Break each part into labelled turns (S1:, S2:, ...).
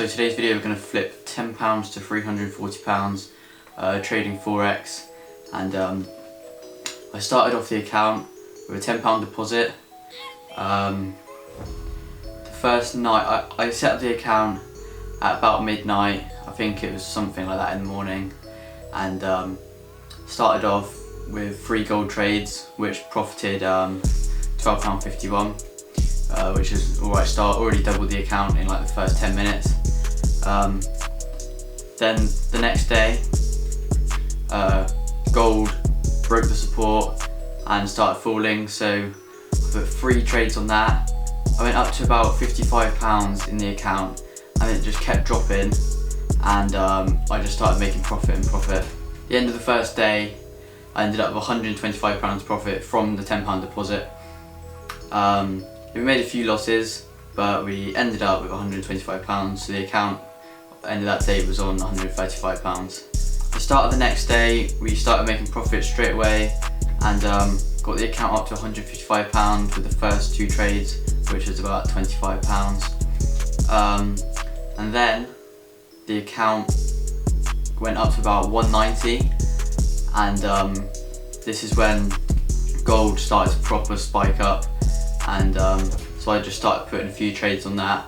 S1: So today's video we're going to flip £10 to £340 trading Forex, and I started off the account with a £10 deposit. The first night I set up the account at about midnight, I think it was something like that in the morning, and started off with 3 gold trades which profited £12.51. Which is alright start, already doubled the account in like the first 10 minutes. Then the next day, gold broke the support and started falling, so I put 3 trades on that. I went up to about £55 in the account and it just kept dropping, and I just started making profit. At the end of the first day, I ended up with £125 profit from the £10 deposit. We made a few losses, but we ended up with £125, so the account end of that day was on £135. The start of the next day, we started making profit straight away, and got the account up to £155 with the first 2 trades, which was about £25. And then the account went up to about £190, and this is when gold started to proper spike up. And so I just started putting a few trades on that,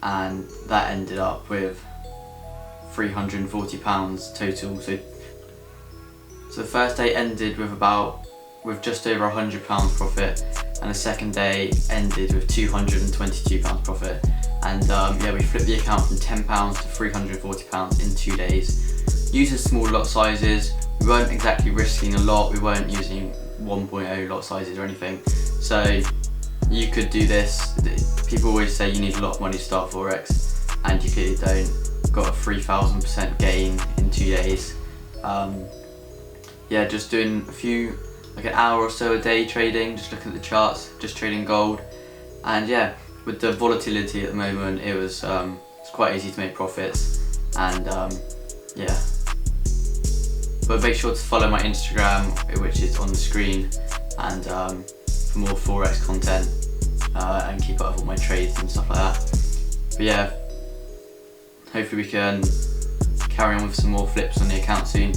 S1: and that ended up with £340 total. So the first day ended with just over £100 profit, and the second day ended with £222 profit. And yeah, we flipped the account from £10 to £340 in 2 days. Using small lot sizes, we weren't exactly risking a lot. We weren't using 1.0 lot sizes or anything. So you could do this. People always say you need a lot of money to start Forex, and you clearly don't. Got a 3000% gain in 2 days. Yeah, just doing a few, like an hour or so a day trading, just looking at the charts, just trading gold. And yeah, with the volatility at the moment, it's quite easy to make profits. And yeah, but make sure to follow my Instagram, which is on the screen, and for more Forex content, and keep up with all my trades and stuff like that. But yeah, hopefully we can carry on with some more flips on the account soon.